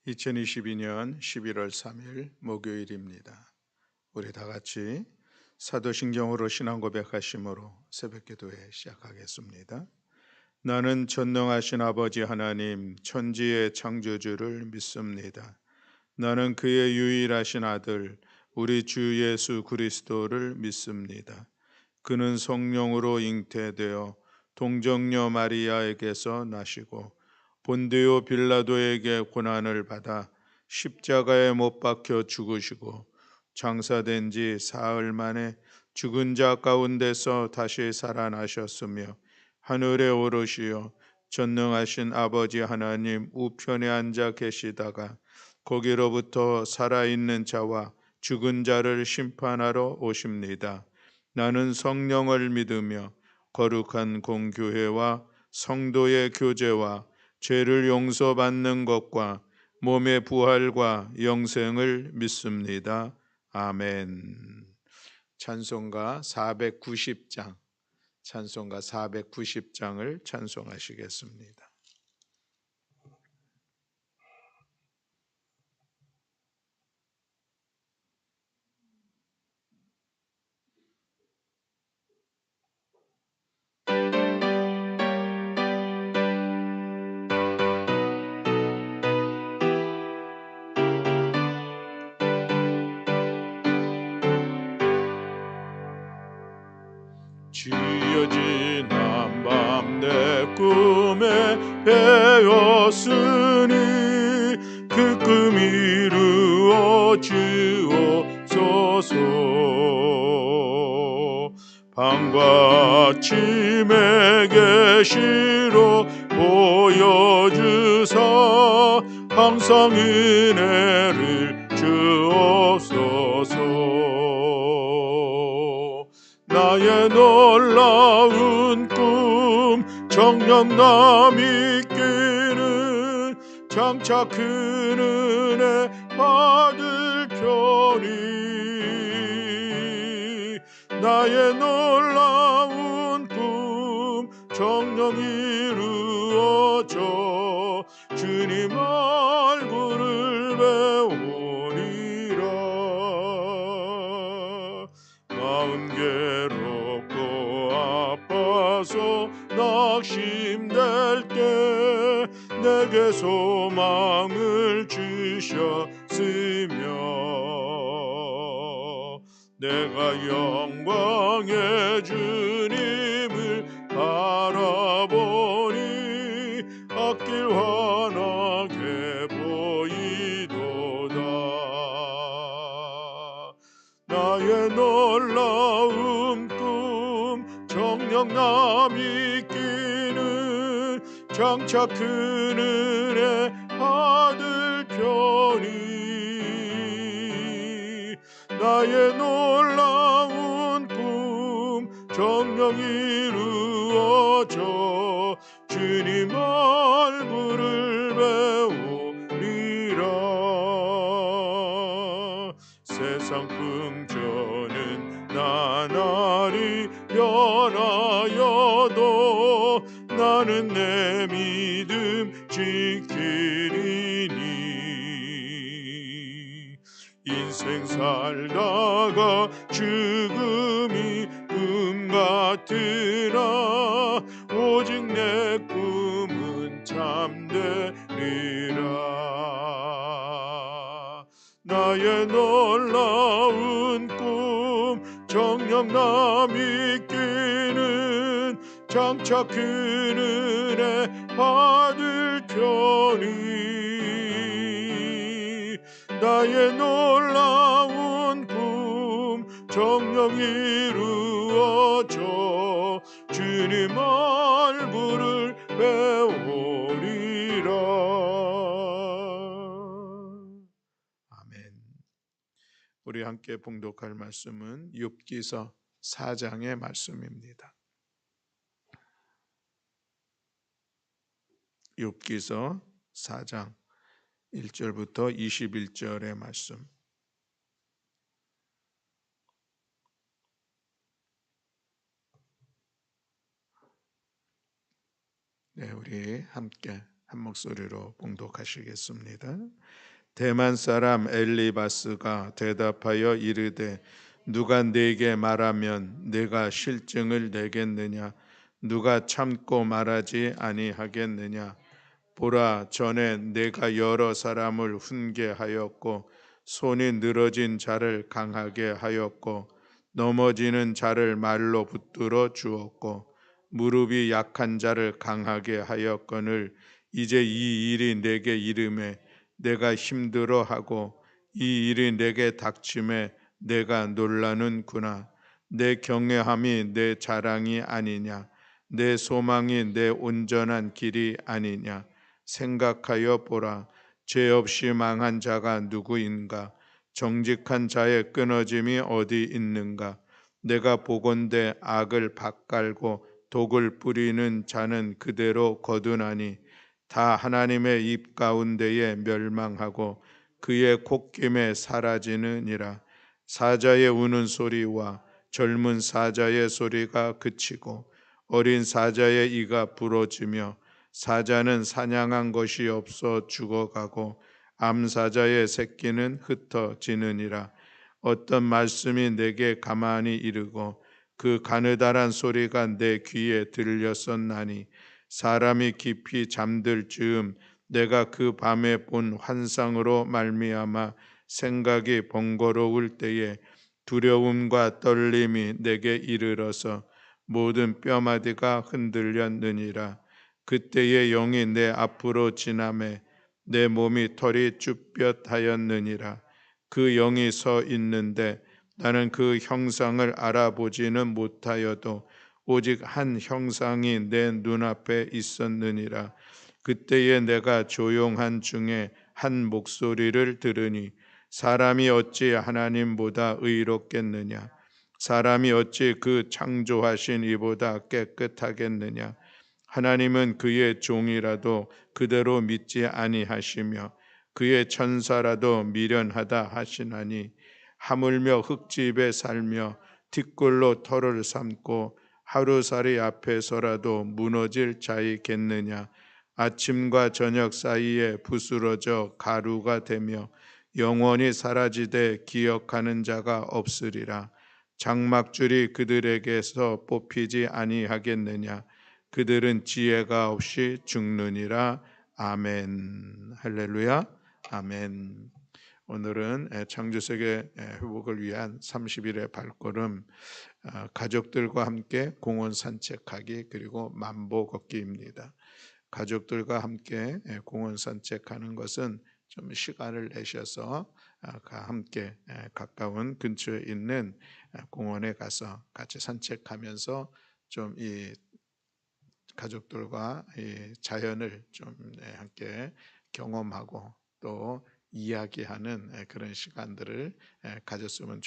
2022년 11월 3일 목요일입니다. 우리 다 같이 사도신경으로 신앙 고백하심으로 새벽기도회 시작하겠습니다. 나는 전능하신 아버지 하나님 천지의 창조주를 믿습니다. 나는 그의 유일하신 아들 우리 주 예수 그리스도를 믿습니다. 그는 성령으로 잉태되어 동정녀 마리아에게서 나시고 본디오 빌라도에게 고난을 받아 십자가에 못 박혀 죽으시고 장사된 지 사흘 만에 죽은 자 가운데서 다시 살아나셨으며 하늘에 오르시어 전능하신 아버지 하나님 우편에 앉아 계시다가 거기로부터 살아있는 자와 죽은 자를 심판하러 오십니다. 나는 성령을 믿으며 거룩한 공교회와 성도의 교제와 죄를 용서받는 것과 몸의 부활과 영생을 믿습니다. 아멘. 찬송가 490장, 찬송가 490장을 찬송하시겠습니다. 주여 지난 밤 내 꿈에 배었으니 그 꿈 이루어 주옵소서. 밤과 아침에 계시로 보여주사 항상 은혜를 주옵소서. 나의 놀라운 꿈 정녕 믿기는 장차 큰 은혜 받을 편이 나의 놀라운 꿈 정녕 이루어져 주님 얼굴을 배우리라. 마음 괴롭고 아파서 낙심될 때 내게 소망을 주셨으며 내가 영광의 주님을 바라보니 앞길 환하게 보이도다. 나의 놀라운 꿈 정녕 믿기는 장차 큰 은혜 받을 편이 나의 놀라운 꿈 정녕 이루어져 주님 얼굴을 배우리라. 세상 풍조는 나날이 변하여도 나는 내 믿음 지키리니 인생 살다가 죽음이 꿈 같으나 오직 내 꿈은 참되리라. 나의 놀라운 꿈 정녕 믿기는 장차 큰 은혜 받을 편이 나의 놀라운 꿈 정녕 이루어져 주님 얼굴을 배우리라. 우리 함께 봉독할 말씀은 욥기서 4장의 말씀입니다. 욥기서 4장 1절부터 21절의 말씀. 우리 함께 한 목소리로 봉독하시겠습니다. 대만 사람 엘리바스가 대답하여 이르되 누가 네게 말하면 내가 실증을 내겠느냐 누가 참고 말하지 아니하겠느냐 보라 전에 내가 여러 사람을 훈계하였고 손이 늘어진 자를 강하게 하였고 넘어지는 자를 말로 붙들어 주었고 무릎이 약한 자를 강하게 하였거늘 이제 이 일이 내게 이름에 내가 힘들어하고 이 일이 내게 닥침에 내가 놀라는구나. 내 경외함이 내 자랑이 아니냐 내 소망이 내 온전한 길이 아니냐 생각하여 보라. 죄 없이 망한 자가 누구인가 정직한 자의 끊어짐이 어디 있는가 내가 보건대 악을 밭갈고 독을 뿌리는 자는 그대로 거두나니 다 하나님의 입 가운데에 멸망하고 그의 콧김에 사라지느니라. 사자의 우는 소리와 젊은 사자의 소리가 그치고 어린 사자의 이가 부러지며 사자는 사냥한 것이 없어 죽어가고 암사자의 새끼는 흩어지느니라. 어떤 말씀이 내게 가만히 이르고 그 가느다란 소리가 내 귀에 들렸었나니 사람이 깊이 잠들 즈음 내가 그 밤에 본 환상으로 말미암아 생각이 번거로울 때에 두려움과 떨림이 내게 이르러서 모든 뼈마디가 흔들렸느니라. 그때의 영이 내 앞으로 지나매 내 몸이 털이 쭈뼛하였느니라. 그 영이 서 있는데 나는 그 형상을 알아보지는 못하여도 오직 한 형상이 내 눈앞에 있었느니라. 그때에 내가 조용한 중에 한 목소리를 들으니 사람이 어찌 하나님보다 의롭겠느냐 사람이 어찌 그 창조하신 이보다 깨끗하겠느냐 하나님은 그의 종이라도 그대로 믿지 아니하시며 그의 천사라도 미련하다 하시나니 하물며 흙집에 살며 뒷골로 터를 삼고 하루살이 앞에서라도 무너질 자이겠느냐 아침과 저녁 사이에 부스러져 가루가 되며 영원히 사라지되 기억하는 자가 없으리라. 장막줄이 그들에게서 뽑히지 아니하겠느냐 그들은 지혜가 없이 죽느니라. 아멘. 할렐루야. 아멘. 오늘은 창조세계 회복을 위한 30일의 발걸음 가족들과 함께 공원 산책하기 그리고 만보 걷기입니다. 가족들과 함께 공원 산책하는 것은 좀 시간을 내셔서 함께 가까운 근처에 있는 공원에 가서 같이 산책하면서 좀 이 가족들과 이 자연을 좀 함께 경험하고 또 이야기하는 그런 시간들을 가졌으면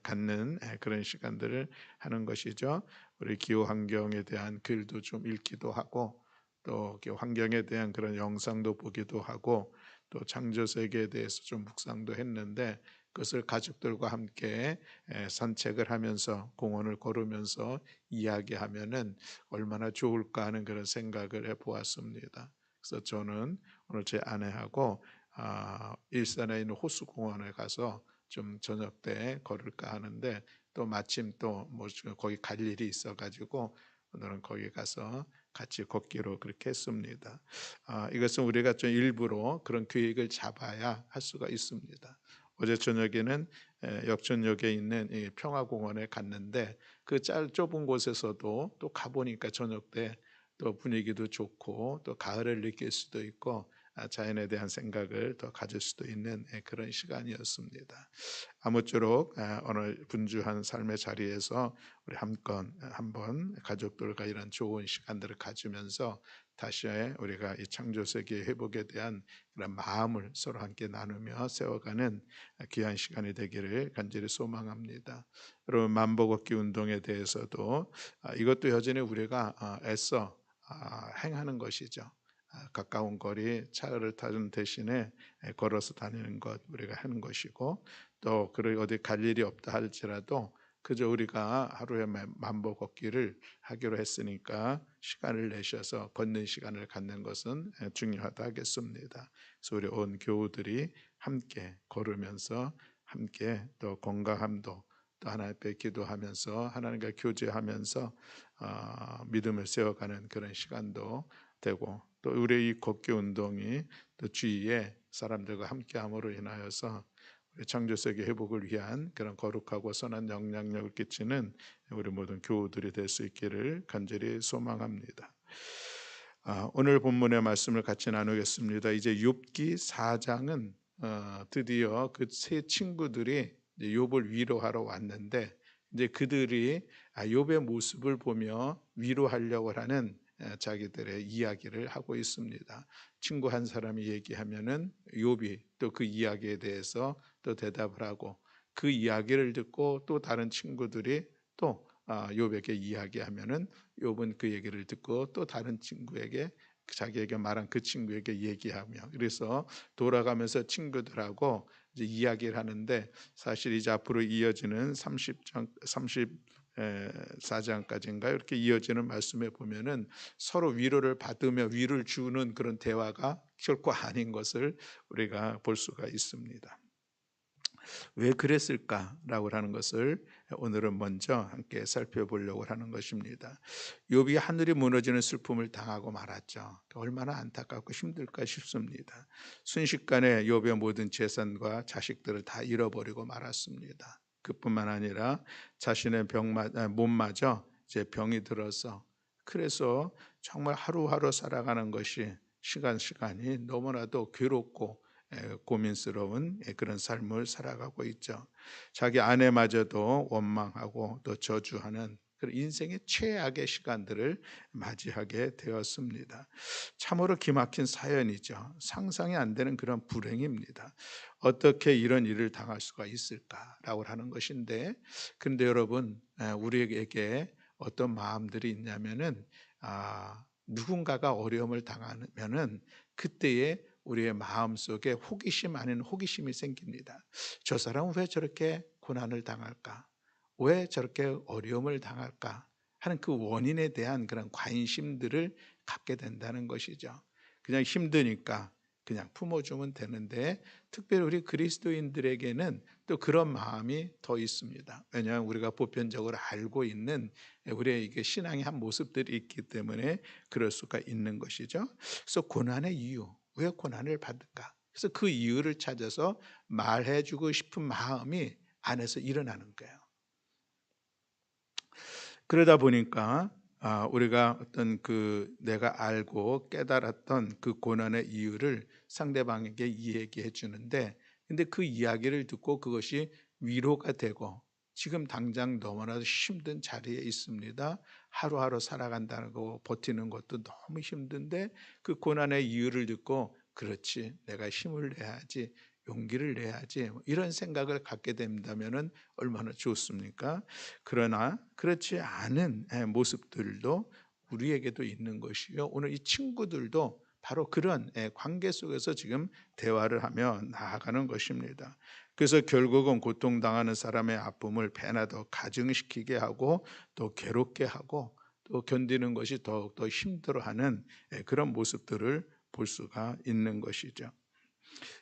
갖는 그런 시간들을 하는 것이죠. 우리 기후 환경에 대한 글도 좀 읽기도 하고 또 환경에 대한 그런 영상도 보기도 하고 또 창조 세계에 대해서 좀 묵상도 했는데 그것을 가족들과 함께 산책을 하면서 공원을 걸으면서 이야기하면은 얼마나 좋을까 하는 그런 생각을 해보았습니다. 그래서 저는 오늘 제 아내하고 일산에 있는 호수공원에 가서 좀 저녁 때 걸을까 하는데 또 마침 또 뭐 거기 갈 일이 있어가지고 오늘은 거기 가서 같이 걷기로 그렇게 했습니다. 이것은 우리가 좀 일부러 그런 계획을 잡아야 할 수가 있습니다. 어제 저녁에는 역전역에 있는 이 평화공원에 갔는데 그 좁은 곳에서도 또 가보니까 저녁 때 또 분위기도 좋고 또 가을을 느낄 수도 있고 자연에 대한 생각을 더 가질 수도 있는 그런 시간이었습니다. 아무쪼록 오늘 분주한 삶의 자리에서 우리 한번 가족들과 이런 좋은 시간들을 가지면서 다시 우리가 이 창조세계 회복에 대한 그런 마음을 서로 함께 나누며 세워가는 귀한 시간이 되기를 간절히 소망합니다. 여러분 만보걷기 운동에 대해서도 이것도 여전히 우리가 애써 행하는 것이죠. 가까운 거리 차를 타는 대신에 걸어서 다니는 것 우리가 하는 것이고 또 어디 갈 일이 없다 할지라도 그저 우리가 하루에 만보 걷기를 하기로 했으니까 시간을 내셔서 걷는 시간을 갖는 것은 중요하다 하겠습니다. 그래서 우리 온 교우들이 함께 걸으면서 함께 또 건강함도 또 하나님 앞에 기도하면서 하나님과 교제하면서 믿음을 세워가는 그런 시간도 되고, 또 우리 이 걷기 운동이 또 주위에 사람들과 함께함으로 인하여서 우리 창조세계 회복을 위한 그런 거룩하고 선한 영향력을 끼치는 우리 모든 교우들이 될 수 있기를 간절히 소망합니다. 오늘 본문의 말씀을 같이 나누겠습니다. 이제 욥기 4장은 드디어 그 세 친구들이 욥을 위로하러 왔는데, 이제 그들이 욥의 모습을 보며 위로하려고 하는 자기들의 이야기를 하고 있습니다. 친구 한 사람이 얘기하면은 욥이 또 그 이야기에 대해서 또 대답을 하고, 그 이야기를 듣고 또 다른 친구들이 또 욥에게 이야기하면은 욥은 그 얘기를 듣고 또 다른 친구에게, 자기에게 말한 그 친구에게 얘기하며, 그래서 돌아가면서 친구들하고 이제 이야기를 하는데, 사실 이제 앞으로 이어지는 30장 34장까지인가 이렇게 이어지는 말씀에 보면은 서로 위로를 받으며 위로를 주는 그런 대화가 결코 아닌 것을 우리가 볼 수가 있습니다. 왜 그랬을까라고 하는 것을 오늘은 먼저 함께 살펴보려고 하는 것입니다. 욥이 하늘이 무너지는 슬픔을 당하고 말았죠. 얼마나 안타깝고 힘들까 싶습니다. 순식간에 욥의 모든 재산과 자식들을 다 잃어버리고 말았습니다. 그뿐만 아니라 자신의 몸마저 이제 병이 들어서, 그래서 정말 하루하루 살아가는 것이 시간이 너무나도 괴롭고 고민스러운 그런 삶을 살아가고 있죠. 자기 아내마저도 원망하고 또 저주하는 그런 인생의 최악의 시간들을 맞이하게 되었습니다. 참으로 기막힌 사연이죠. 상상이 안 되는 그런 불행입니다. 어떻게 이런 일을 당할 수가 있을까라고 하는 것인데, 그런데 여러분, 우리에게 어떤 마음들이 있냐면은 누군가가 어려움을 당하면은 그때에 우리의 마음속에 호기심 아닌 호기심이 생깁니다. 저 사람은 왜 저렇게 고난을 당할까? 왜 저렇게 어려움을 당할까? 하는 그 원인에 대한 그런 관심들을 갖게 된다는 것이죠. 그냥 힘드니까 그냥 품어주면 되는데, 특별히 우리 그리스도인들에게는 또 그런 마음이 더 있습니다. 왜냐하면 우리가 보편적으로 알고 있는 우리의 이게 신앙의 한 모습들이 있기 때문에 그럴 수가 있는 것이죠. 그래서 고난의 이유, 왜 고난을 받을까? 그래서 그 이유를 찾아서 말해주고 싶은 마음이 안에서 일어나는 거예요. 그러다 보니까 우리가 어떤 그 내가 알고 깨달았던 그 고난의 이유를 상대방에게 이야기해 주는데, 근데 그 이야기를 듣고 그것이 위로가 되고, 지금 당장 너무나도 힘든 자리에 있습니다. 하루하루 살아간다는 거 버티는 것도 너무 힘든데, 그 고난의 이유를 듣고 그렇지, 내가 힘을 내야지, 용기를 내야지, 이런 생각을 갖게 된다면 얼마나 좋습니까? 그러나 그렇지 않은 모습들도 우리에게도 있는 것이요. 오늘 이 친구들도 바로 그런 관계 속에서 지금 대화를 하며 나아가는 것입니다. 그래서 결국은 고통당하는 사람의 아픔을 배나 더 가중시키게 하고 또 괴롭게 하고 또 견디는 것이 더욱더 힘들어하는 그런 모습들을 볼 수가 있는 것이죠.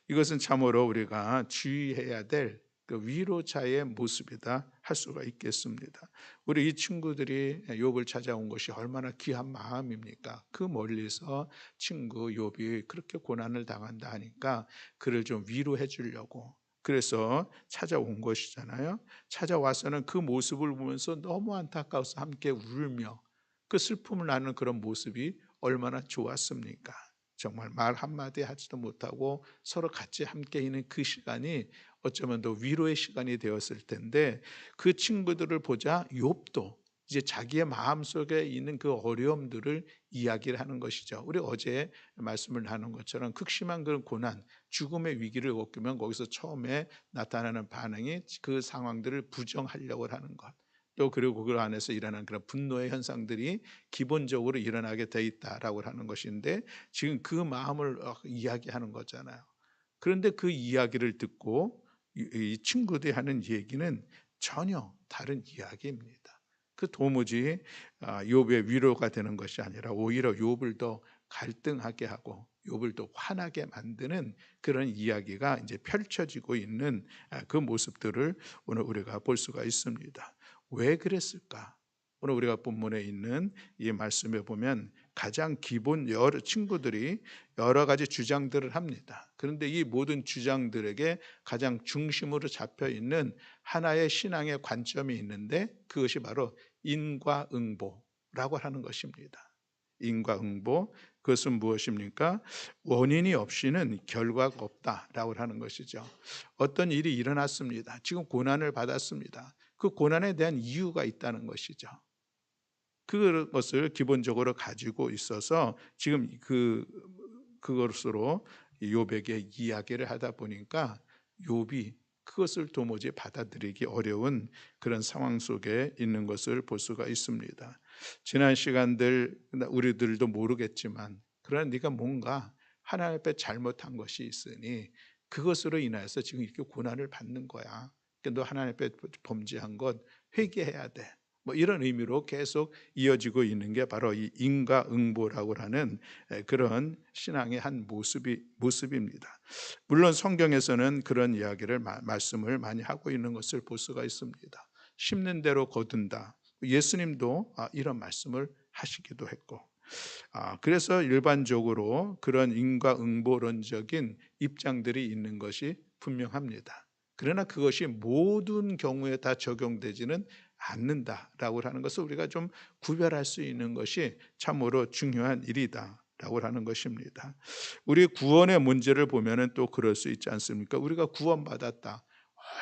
이것은 참으로 우리가 주의해야 될 그 위로자의 모습이다 할 수가 있겠습니다. 우리 이 친구들이 욥을 찾아온 것이 얼마나 귀한 마음입니까? 그 멀리서 친구 욥이 그렇게 고난을 당한다 하니까 그를 좀 위로해 주려고 그래서 찾아온 것이잖아요. 찾아와서는 그 모습을 보면서 너무 안타까워서 함께 울며 그 슬픔을 나누는 그런 모습이 얼마나 좋았습니까? 정말 말 한마디 하지도 못하고 서로 같이 함께 있는 그 시간이 어쩌면 더 위로의 시간이 되었을 텐데, 그 친구들을 보자 욥도 이제 자기의 마음속에 있는 그 어려움들을 이야기를 하는 것이죠. 우리 어제 말씀을 나눈 것처럼 극심한 그런 고난, 죽음의 위기를 겪으면 거기서 처음에 나타나는 반응이 그 상황들을 부정하려고 하는 것. 또 그리고 그 안에서 일어난 그런 분노의 현상들이 기본적으로 일어나게 돼 있다라고 하는 것인데, 지금 그 마음을 이야기하는 거잖아요. 그런데 그 이야기를 듣고 이 친구들이 하는 얘기는 전혀 다른 이야기입니다. 그 도무지 욥의 위로가 되는 것이 아니라 오히려 욥을 더 갈등하게 하고 욥을 더 화나게 만드는 그런 이야기가 이제 펼쳐지고 있는 그 모습들을 오늘 우리가 볼 수가 있습니다. 왜 그랬을까? 오늘 우리가 본문에 있는 이 말씀에 보면 가장 기본 여러 친구들이 여러 가지 주장들을 합니다. 그런데 이 모든 주장들에게 가장 중심으로 잡혀 있는 하나의 신앙의 관점이 있는데 그것이 바로 인과응보라고 하는 것입니다. 인과응보, 그것은 무엇입니까? 원인이 없이는 결과가 없다라고 하는 것이죠. 어떤 일이 일어났습니다. 지금 고난을 받았습니다. 그 고난에 대한 이유가 있다는 것이죠. 그것을 기본적으로 가지고 있어서 지금 그것으로 욥에게 이야기를 하다 보니까 욥이 그것을 도무지 받아들이기 어려운 그런 상황 속에 있는 것을 볼 수가 있습니다. 지난 시간들 우리들도 모르겠지만 그러나 네가 뭔가 하나님 앞에 잘못한 것이 있으니 그것으로 인해서 지금 이렇게 고난을 받는 거야. 그러니까 너 하나님 앞에 범죄한 것 회개해야 돼. 뭐 이런 의미로 계속 이어지고 있는 게 바로 이 인과응보라고 하는 그런 신앙의 한 모습입니다. 물론 성경에서는 그런 이야기를 말씀을 많이 하고 있는 것을 볼 수가 있습니다. 심는 대로 거둔다. 예수님도 이런 말씀을 하시기도 했고, 그래서 일반적으로 그런 인과응보론적인 입장들이 있는 것이 분명합니다. 그러나 그것이 모든 경우에 다 적용되지는 않는다라고 하는 것을 우리가 좀 구별할 수 있는 것이 참으로 중요한 일이다라고 하는 것입니다. 우리 구원의 문제를 보면은 또 그럴 수 있지 않습니까? 우리가 구원받았다.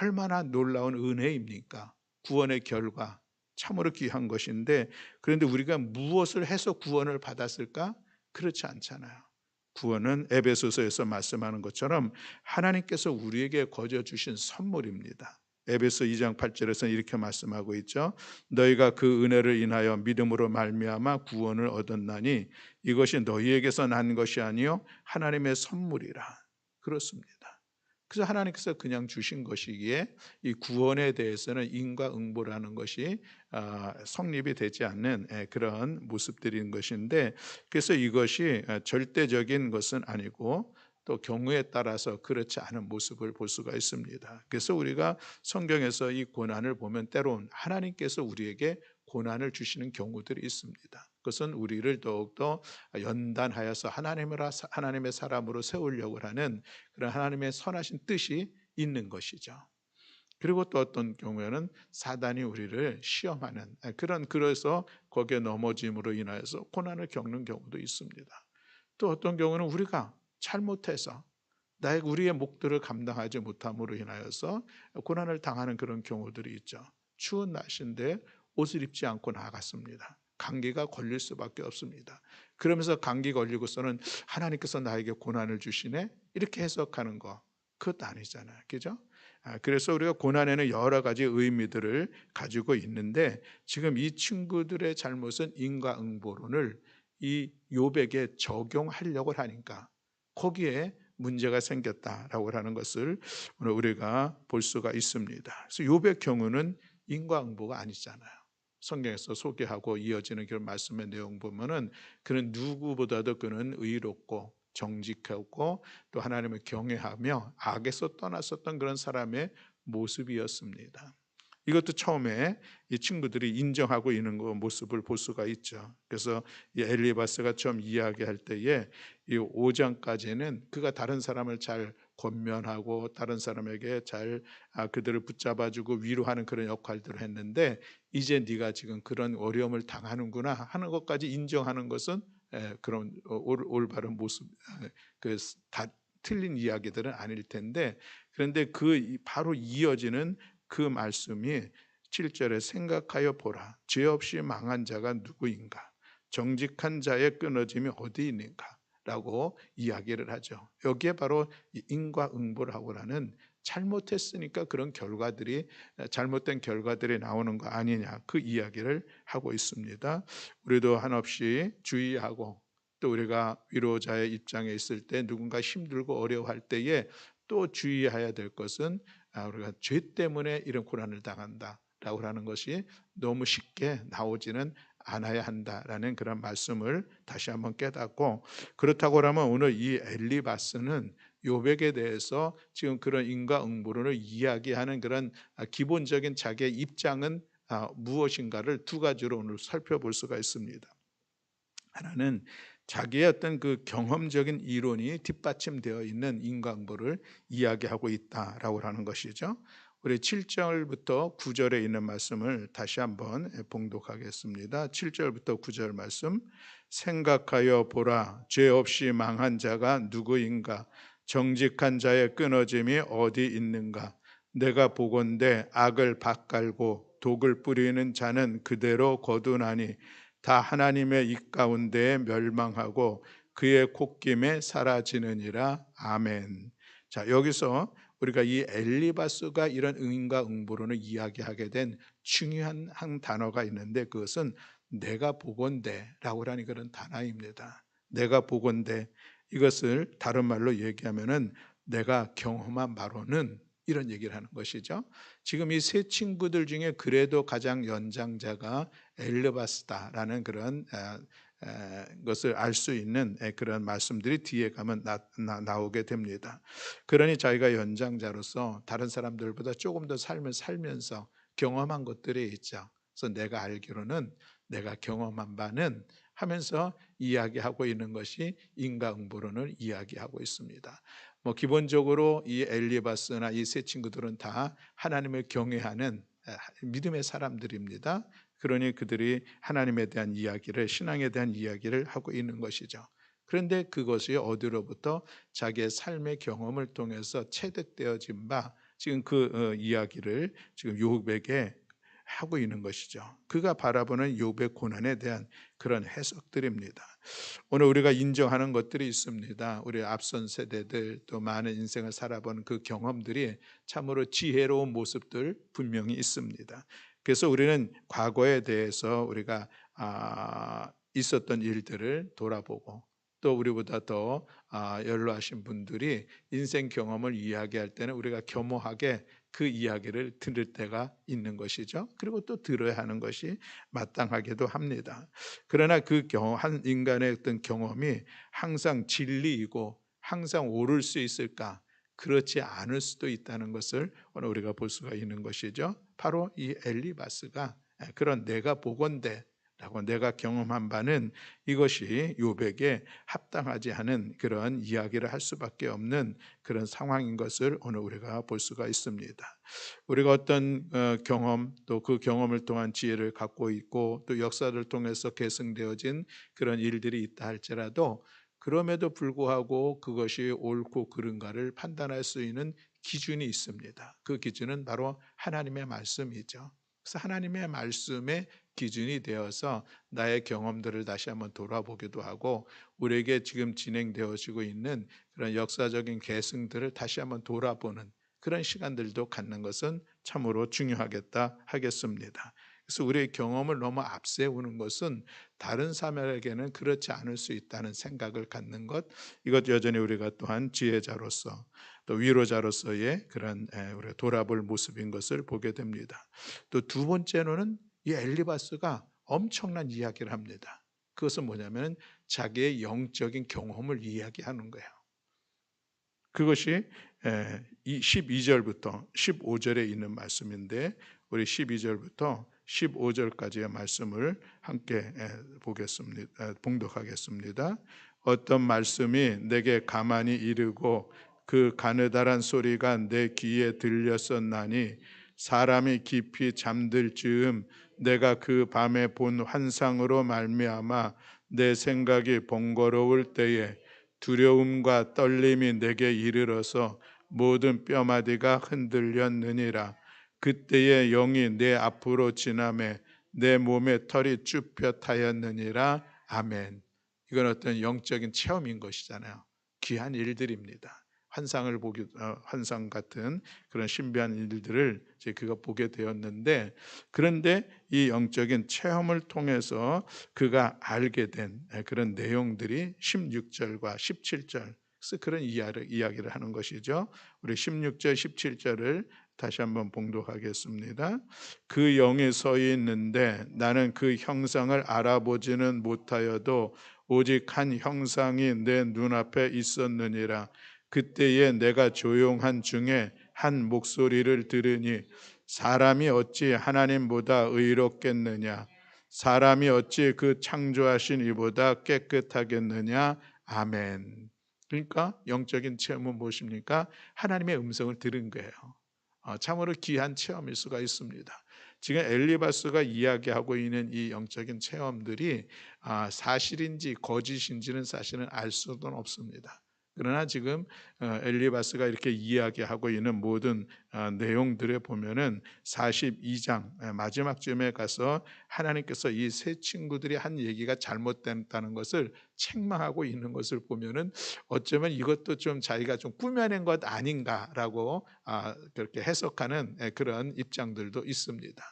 얼마나 놀라운 은혜입니까? 구원의 결과 참으로 귀한 것인데 그런데 우리가 무엇을 해서 구원을 받았을까? 그렇지 않잖아요. 구원은 에베소서에서 말씀하는 것처럼 하나님께서 우리에게 거저 주신 선물입니다. 에베소 2장 8절에서 이렇게 말씀하고 있죠. 너희가 그 은혜를 인하여 믿음으로 말미암아 구원을 얻었나니 이것이 너희에게서 난 것이 아니요 하나님의 선물이라. 그렇습니다. 그래서 하나님께서 그냥 주신 것이기에 이 구원에 대해서는 인과응보라는 것이 성립이 되지 않는 그런 모습들인 것인데 그래서 이것이 절대적인 것은 아니고 또 경우에 따라서 그렇지 않은 모습을 볼 수가 있습니다. 그래서 우리가 성경에서 이 고난을 보면 때론 하나님께서 우리에게 고난을 주시는 경우들이 있습니다. 그것은 우리를 더욱더 연단하여서 하나님의 사람으로 세우려고 하는 그런 하나님의 선하신 뜻이 있는 것이죠. 그리고 또 어떤 경우에는 사단이 우리를 시험하는 그래서 거기에 넘어짐으로 인하여서 고난을 겪는 경우도 있습니다. 또 어떤 경우는 우리가 잘못해서 우리의 목들을 감당하지 못함으로 인하여서 고난을 당하는 그런 경우들이 있죠. 추운 날씨인데 옷을 입지 않고 나갔습니다. 감기가 걸릴 수밖에 없습니다. 그러면서 감기 걸리고서는 하나님께서 나에게 고난을 주시네 이렇게 해석하는 거 그것도 아니잖아요. 그죠? 그래서 우리가 고난에는 여러 가지 의미들을 가지고 있는데 지금 이 친구들의 잘못은 인과응보론을 이 욥에게 적용하려고 하니까 거기에 문제가 생겼다라고 하는 것을 오늘 우리가 볼 수가 있습니다. 그래서 욥의 경우는 인과응보가 아니잖아요. 성경에서 소개하고 이어지는 그런 말씀의 내용 보면은 그는 누구보다도 그는 의롭고 정직하고 또 하나님을 경외하며 악에서 떠났었던 그런 사람의 모습이었습니다. 이것도 처음에 이 친구들이 인정하고 있는 모습을 볼 수가 있죠. 그래서 이 엘리바스가 처음 이야기할 때에 이 5장까지는 그가 다른 사람을 잘 권면하고 다른 사람에게 잘 그들을 붙잡아주고 위로하는 그런 역할들을 했는데 이제 네가 지금 그런 어려움을 당하는구나 하는 것까지 인정하는 것은 그런 올바른 모습, 다 틀린 이야기들은 아닐 텐데 그런데 그 바로 이어지는 그 말씀이 7절에 생각하여 보라 죄 없이 망한 자가 누구인가 정직한 자의 끊어짐이 어디 있는가 라고 이야기를 하죠. 여기에 바로 인과응보라고 하는 잘못했으니까 그런 결과들이 잘못된 결과들이 나오는 거 아니냐 그 이야기를 하고 있습니다. 우리도 한없이 주의하고 또 우리가 위로자의 입장에 있을 때 누군가 힘들고 어려워할 때에 또 주의해야 될 것은 우리가 죄 때문에 이런 고난을 당한다라고 하는 것이 너무 쉽게 나오지는 않아야 한다라는 그런 말씀을 다시 한번 깨닫고, 그렇다고 하면 오늘 이 엘리바스는 요백에 대해서 지금 그런 인과응보론을 이야기하는 그런 기본적인 자기의 입장은 무엇인가를 두 가지로 오늘 살펴볼 수가 있습니다. 하나는 자기의 어떤 그 경험적인 이론이 뒷받침되어 있는 인과응보를 이야기하고 있다라고 하는 것이죠. 우리 7절부터 9절에 있는 말씀을 다시 한번 봉독하겠습니다. 7절부터 9절 말씀. 생각하여 보라, 죄 없이 망한 자가 누구인가? 정직한 자의 끊어짐이 어디 있는가? 내가 보건대 악을 밭갈고 독을 뿌리는 자는 그대로 거두나니 다 하나님의 입 가운데에 멸망하고 그의 콧김에 사라지느니라. 아멘. 자, 여기서 우리가 이 엘리바스가 이런 응인과 응보론을 이야기하게 된 중요한 한 단어가 있는데, 그것은 내가 보건대라고 하는 그런 단어입니다. 내가 보건대, 이것을 다른 말로 얘기하면은 내가 경험한 바로는, 이런 얘기를 하는 것이죠. 지금 이 세 친구들 중에 그래도 가장 연장자가 엘르바스다라는 그런 것을 알 수 있는 그런 말씀들이 뒤에 가면 나오게 됩니다. 그러니 자기가 연장자로서 다른 사람들보다 조금 더 삶을 살면서 경험한 것들이 있죠. 그래서 내가 알기로는, 내가 경험한 바는 하면서 이야기하고 있는 것이 인과응보론을 이야기하고 있습니다. 뭐 기본적으로 이 엘리바스나 이 세 친구들은 다 하나님을 경외하는 믿음의 사람들입니다. 그러니 그들이 하나님에 대한 이야기를, 신앙에 대한 이야기를 하고 있는 것이죠. 그런데 그것이 어디로부터? 자기의 삶의 경험을 통해서 체득되어진 바, 지금 그 이야기를 지금 욥에게 하고 있는 것이죠. 그가 바라보는 욥의 고난에 대한 그런 해석들입니다. 오늘 우리가 인정하는 것들이 있습니다. 우리 앞선 세대들, 또 많은 인생을 살아본 그 경험들이 참으로 지혜로운 모습들 분명히 있습니다. 그래서 우리는 과거에 대해서 우리가 있었던 일들을 돌아보고, 또 우리보다 더 연로하신 분들이 인생 경험을 이야기할 때는 우리가 겸허하게 그 이야기를 들을 때가 있는 것이죠. 그리고 또 들어야 하는 것이 마땅하기도 합니다. 그러나 그 한 인간의 어떤 경험이 항상 진리이고 항상 옳을 수 있을까? 그렇지 않을 수도 있다는 것을 오늘 우리가 볼 수가 있는 것이죠. 바로 이 엘리바스가 그런 내가 보건대 라고, 내가 경험한 바는 이것이 욥에게 합당하지 않은 그런 이야기를 할 수밖에 없는 그런 상황인 것을 오늘 우리가 볼 수가 있습니다. 우리가 어떤 경험, 또 그 경험을 통한 지혜를 갖고 있고, 또 역사를 통해서 계승되어진 그런 일들이 있다 할지라도, 그럼에도 불구하고 그것이 옳고 그른가를 판단할 수 있는 기준이 있습니다. 그 기준은 바로 하나님의 말씀이죠. 그래서 하나님의 말씀의 기준이 되어서 나의 경험들을 다시 한번 돌아보기도 하고, 우리에게 지금 진행되어지고 있는 그런 역사적인 계승들을 다시 한번 돌아보는 그런 시간들도 갖는 것은 참으로 중요하겠다 하겠습니다. 그래서 우리의 경험을 너무 앞세우는 것은 다른 사람에게는 그렇지 않을 수 있다는 생각을 갖는 것, 이것 여전히 우리가 또한 지혜자로서 또 위로자로서의 그런 우리가 돌아볼 모습인 것을 보게 됩니다. 또 두 번째로는 이 엘리바스가 엄청난 이야기를 합니다. 그것은 뭐냐면 자기의 영적인 경험을 이야기하는 거예요. 그것이 12절부터 15절에 있는 말씀인데, 우리 12절부터 15절까지의 말씀을 함께 보겠습니다. 봉독하겠습니다. 어떤 말씀이 내게 가만히 이르고 그 가느다란 소리가 내 귀에 들렸었나니, 사람이 깊이 잠들 즈음 내가 그 밤에 본 환상으로 말미암아 내 생각이 번거로울 때에 두려움과 떨림이 내게 이르러서 모든 뼈마디가 흔들렸느니라. 그때의 영이 내 앞으로 지나매 내 몸에 털이 쭈뼛하였느니라. 아멘. 이건 어떤 영적인 체험인 것이잖아요. 귀한 일들입니다. 환상을 보기, 환상 같은 그런 신비한 일들을 그가 보게 되었는데, 그런데 이 영적인 체험을 통해서 그가 알게 된 그런 내용들이 16절과 17절, 그래서 그런 이야기를 하는 것이죠. 우리 16절, 17절을 다시 한번 봉독하겠습니다. 그 영이 서 있는데 나는 그 형상을 알아보지는 못하여도 오직 한 형상이 내 눈앞에 있었느니라. 그때에 내가 조용한 중에 한 목소리를 들으니 사람이 어찌 하나님보다 의롭겠느냐, 사람이 어찌 그 창조하신 이보다 깨끗하겠느냐. 아멘. 그러니까 영적인 체험은 무엇입니까? 하나님의 음성을 들은 거예요. 참으로 귀한 체험일 수가 있습니다. 지금 엘리바스가 이야기하고 있는 이 영적인 체험들이 사실인지 거짓인지는 사실은 알 수는 없습니다. 그러나 지금 엘리바스가 이렇게 이야기하고 있는 모든 내용들에 보면은 42장 마지막 쯤에 가서 하나님께서 이 세 친구들이 한 얘기가 잘못됐다는 것을 책망하고 있는 것을 보면은 어쩌면 이것도 좀 자기가 좀 꾸며낸 것 아닌가라고 그렇게 해석하는 그런 입장들도 있습니다.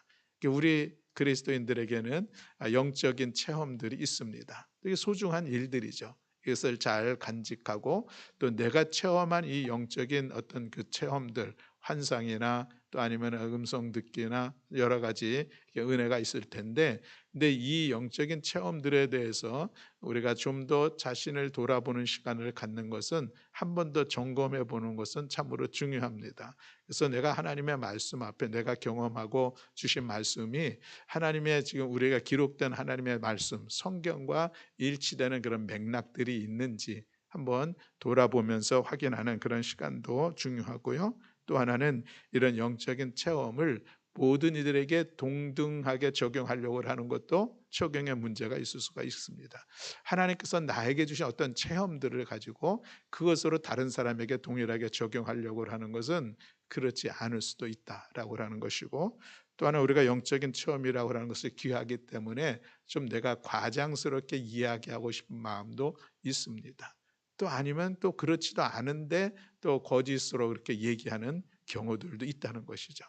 우리 그리스도인들에게는 영적인 체험들이 있습니다. 되게 소중한 일들이죠. 이것을 잘 간직하고 또 내가 체험한 이 영적인 어떤 그 체험들, 환상이나 또 아니면 음성 듣기나 여러 가지 은혜가 있을 텐데, 근데 이 영적인 체험들에 대해서 우리가 좀 더 자신을 돌아보는 시간을 갖는 것은, 한 번 더 점검해 보는 것은 참으로 중요합니다. 그래서 내가 하나님의 말씀 앞에 내가 경험하고 주신 말씀이 하나님의 지금 우리가 기록된 하나님의 말씀, 성경과 일치되는 그런 맥락들이 있는지 한번 돌아보면서 확인하는 그런 시간도 중요하고요. 또 하나는 이런 영적인 체험을 모든 이들에게 동등하게 적용하려고 하는 것도 적용의 문제가 있을 수가 있습니다. 하나님께서 나에게 주신 어떤 체험들을 가지고 그것으로 다른 사람에게 동일하게 적용하려고 하는 것은 그렇지 않을 수도 있다라고 하는 것이고, 또 하나 우리가 영적인 체험이라고 하는 것을 귀하기 때문에 좀 내가 과장스럽게 이야기하고 싶은 마음도 있습니다. 또 아니면 또 그렇지도 않은데 또 거짓으로 그렇게 얘기하는 경우들도 있다는 것이죠.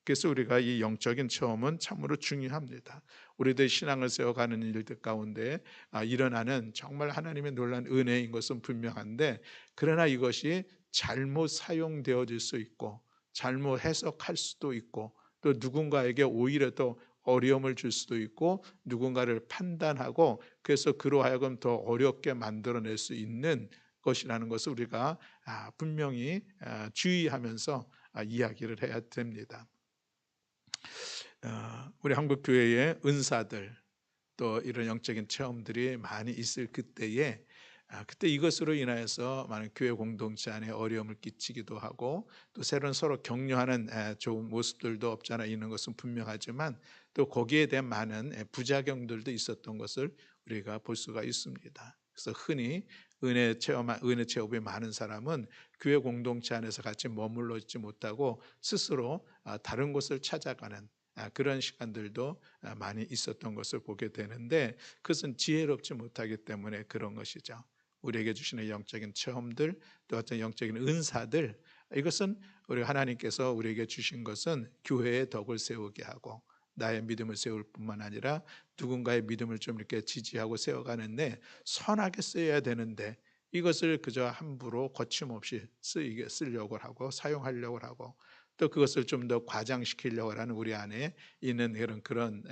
그래서 우리가 이 영적인 체험은 참으로 중요합니다. 우리들 신앙을 세워가는 일들 가운데 일어나는 정말 하나님의 놀라운 은혜인 것은 분명한데, 그러나 이것이 잘못 사용되어질 수 있고 잘못 해석할 수도 있고 또 누군가에게 오히려 더 어려움을 줄 수도 있고 누군가를 판단하고 그래서 그로 하여금 더 어렵게 만들어낼 수 있는 것이라는 것을 우리가 분명히 주의하면서 이야기를 해야 됩니다. 우리 한국 교회의 은사들 또 이런 영적인 체험들이 많이 있을 그때에 그때 이것으로 인하여서 많은 교회 공동체 안에 어려움을 끼치기도 하고 또 새로운 서로 격려하는 좋은 모습들도 없지 않아 있는 것은 분명하지만 또 거기에 대한 많은 부작용들도 있었던 것을 우리가 볼 수가 있습니다. 그래서 흔히 은혜 체험이 많은 사람은 교회 공동체 안에서 같이 머물러 있지 못하고 스스로 다른 곳을 찾아가는 그런 시간들도 많이 있었던 것을 보게 되는데, 그것은 지혜롭지 못하기 때문에 그런 것이죠. 우리에게 주시는 영적인 체험들 또 어떤 영적인 은사들, 이것은 우리 하나님께서 우리에게 주신 것은 교회의 덕을 세우게 하고 나의 믿음을 세울 뿐만 아니라 누군가의 믿음을 좀 이렇게 지지하고 세워가는데 선하게 쓰여야 되는데, 이것을 그저 함부로 거침없이 쓰려고 하고 사용하려고 하고 또 그것을 좀 더 과장시키려고 하는 우리 안에 있는 그런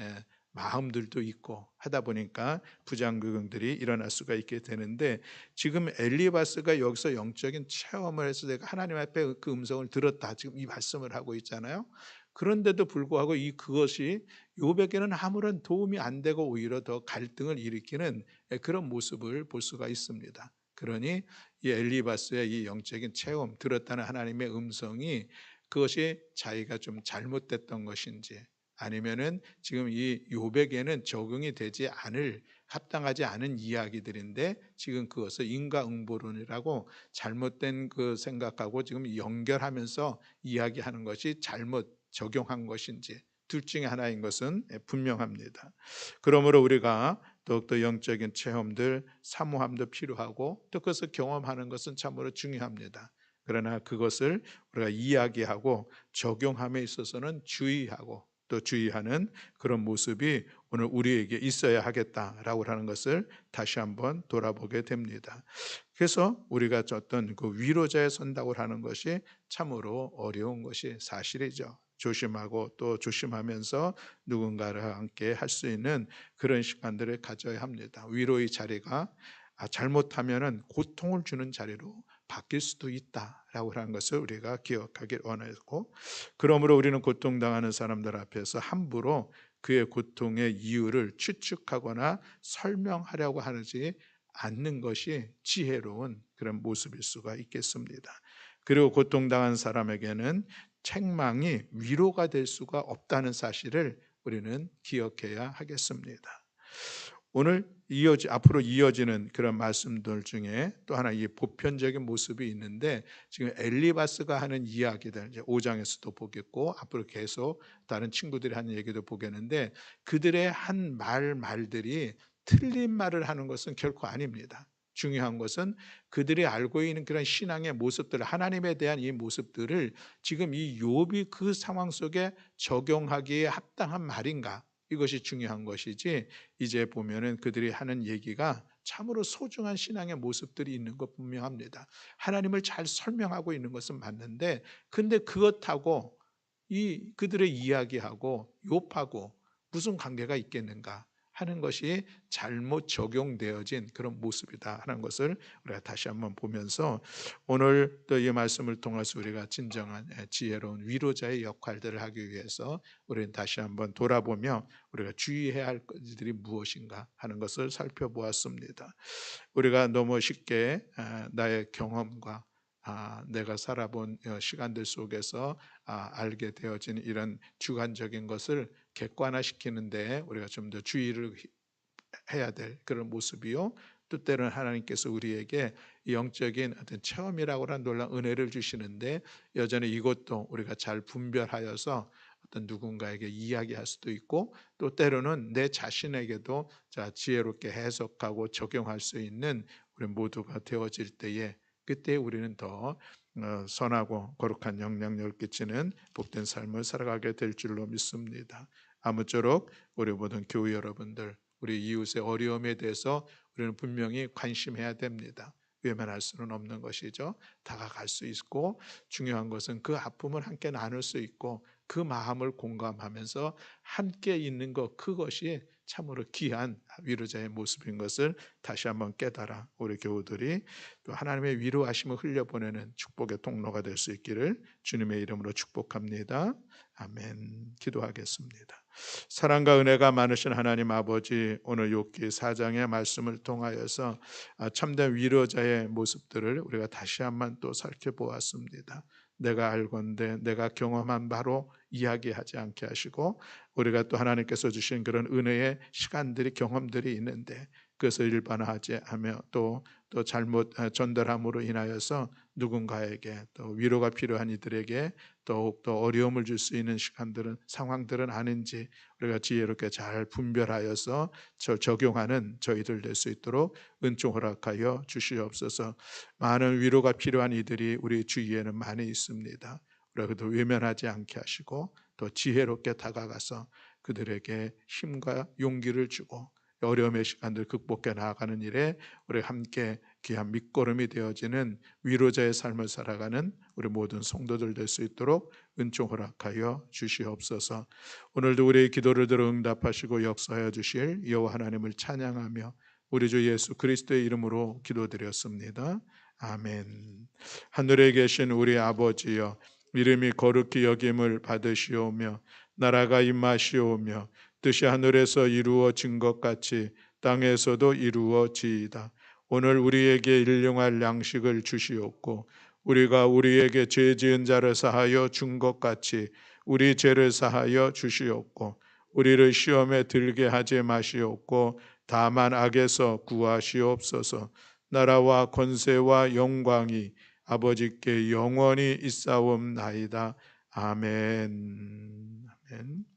마음들도 있고 하다 보니까 부작용들이 일어날 수가 있게 되는데, 지금 엘리바스가 여기서 영적인 체험을 해서 내가 하나님 앞에 그 음성을 들었다 지금 이 말씀을 하고 있잖아요. 그런데도 불구하고 그것이 욥에게는 아무런 도움이 안 되고 오히려 더 갈등을 일으키는 그런 모습을 볼 수가 있습니다. 그러니 이 엘리바스의 이 영적인 체험, 들었다는 하나님의 음성이 그것이 자기가 좀 잘못됐던 것인지 아니면은 지금 이 욥에게는 적용이 되지 않을 합당하지 않은 이야기들인데 지금 그것을 인과응보론이라고 잘못된 그 생각하고 지금 연결하면서 이야기하는 것이 잘못 적용한 것인지 둘 중에 하나인 것은 분명합니다. 그러므로 우리가 더욱더 영적인 체험들 사모함도 필요하고 또 그것을 경험하는 것은 참으로 중요합니다. 그러나 그것을 우리가 이야기하고 적용함에 있어서는 주의하고 또 주의하는 그런 모습이 오늘 우리에게 있어야 하겠다라고 하는 것을 다시 한번 돌아보게 됩니다. 그래서 우리가 어떤 그 위로자에 선다고 하는 것이 참으로 어려운 것이 사실이죠. 조심하고 또 조심하면서 누군가와 함께 할 수 있는 그런 시간들을 가져야 합니다. 위로의 자리가 잘못하면은 고통을 주는 자리로 바뀔 수도 있다라고 하는 것을 우리가 기억하길 원하고, 그러므로 우리는 고통당하는 사람들 앞에서 함부로 그의 고통의 이유를 추측하거나 설명하려고 하지 않는 것이 지혜로운 그런 모습일 수가 있겠습니다. 그리고 고통당한 사람에게는 책망이 위로가 될 수가 없다는 사실을 우리는 기억해야 하겠습니다. 오늘 앞으로 이어지는 그런 말씀들 중에 또 하나 이 보편적인 모습이 있는데, 지금 엘리바스가 하는 이야기들 이제 5장에서도 보겠고 앞으로 계속 다른 친구들이 하는 얘기도 보겠는데, 그들의 한 말들이 틀린 말을 하는 것은 결코 아닙니다. 중요한 것은 그들이 알고 있는 그런 신앙의 모습들, 하나님에 대한 이 모습들을 지금 이 욥이 그 상황 속에 적용하기에 합당한 말인가, 이것이 중요한 것이지, 이제 보면은 그들이 하는 얘기가 참으로 소중한 신앙의 모습들이 있는 것 분명합니다. 하나님을 잘 설명하고 있는 것은 맞는데, 근데 그것하고 이 그들의 이야기하고 욥하고 무슨 관계가 있겠는가 하는 것이 잘못 적용되어진 그런 모습이다 하는 것을 우리가 다시 한번 보면서, 오늘 또 이 말씀을 통해서 우리가 진정한 지혜로운 위로자의 역할들을 하기 위해서 우리는 다시 한번 돌아보며 우리가 주의해야 할 것들이 무엇인가 하는 것을 살펴보았습니다. 우리가 너무 쉽게 나의 경험과 내가 살아본 시간들 속에서 알게 되어진 이런 주관적인 것을 객관화시키는데 우리가 좀 더 주의를 해야 될 그런 모습이요, 또 때로는 하나님께서 우리에게 영적인 어떤 체험이라고 하는 놀라운 은혜를 주시는데, 여전히 이것도 우리가 잘 분별하여서 어떤 누군가에게 이야기할 수도 있고, 또 때로는 내 자신에게도 지혜롭게 해석하고 적용할 수 있는 우리 모두가 되어질 때에, 그때 우리는 더 선하고 거룩한 영향력을 끼치는 복된 삶을 살아가게 될 줄로 믿습니다. 아무쪼록 우리 모든 교회 여러분들, 우리 이웃의 어려움에 대해서 우리는 분명히 관심해야 됩니다. 외면할 수는 없는 것이죠. 다가갈 수 있고, 중요한 것은 그 아픔을 함께 나눌 수 있고 그 마음을 공감하면서 함께 있는 것, 그것이 참으로 귀한 위로자의 모습인 것을 다시 한번 깨달아 우리 교우들이 또 하나님의 위로하심을 흘려보내는 축복의 통로가 될 수 있기를 주님의 이름으로 축복합니다. 아멘. 기도하겠습니다. 사랑과 은혜가 많으신 하나님 아버지, 오늘 욥기 4장의 말씀을 통하여서 참된 위로자의 모습들을 우리가 다시 한번 또 살펴보았습니다. 내가 알건대 내가 경험한 바로 이야기하지 않게 하시고, 우리가 또 하나님께서 주신 그런 은혜의 시간들이, 경험들이 있는데 그것을 일반화하지 하며 또 잘못 전달함으로 인하여서 누군가에게 또 위로가 필요한 이들에게 더욱더 어려움을 줄 수 있는 시간들은, 상황들은 아닌지 우리가 지혜롭게 잘 분별하여서 적용하는 저희들 될 수 있도록 은총 허락하여 주시옵소서. 많은 위로가 필요한 이들이 우리 주위에는 많이 있습니다. 우리가 그도 외면하지 않게 하시고 더 지혜롭게 다가가서 그들에게 힘과 용기를 주고 어려움의 시간들 극복해 나아가는 일에 우리 함께 귀한 밑거름이 되어지는 위로자의 삶을 살아가는 우리 모든 성도들 될 수 있도록 은총 허락하여 주시옵소서. 오늘도 우리의 기도를 들어 응답하시고 역사하여 주실 여호와 하나님을 찬양하며 우리 주 예수 그리스도의 이름으로 기도드렸습니다. 아멘. 하늘에 계신 우리 아버지여, 이름이 거룩히 여김을 받으시오며 나라가 임하시오며 뜻이 하늘에서 이루어진 것 같이 땅에서도 이루어지이다. 오늘 우리에게 일용할 양식을 주시옵고 우리가 우리에게 죄 지은 자를 사하여 준 것 같이 우리 죄를 사하여 주시옵고 우리를 시험에 들게 하지 마시옵고 다만 악에서 구하시옵소서. 나라와 권세와 영광이 아버지께 영원히 있사옵나이다. 아멘. 아멘.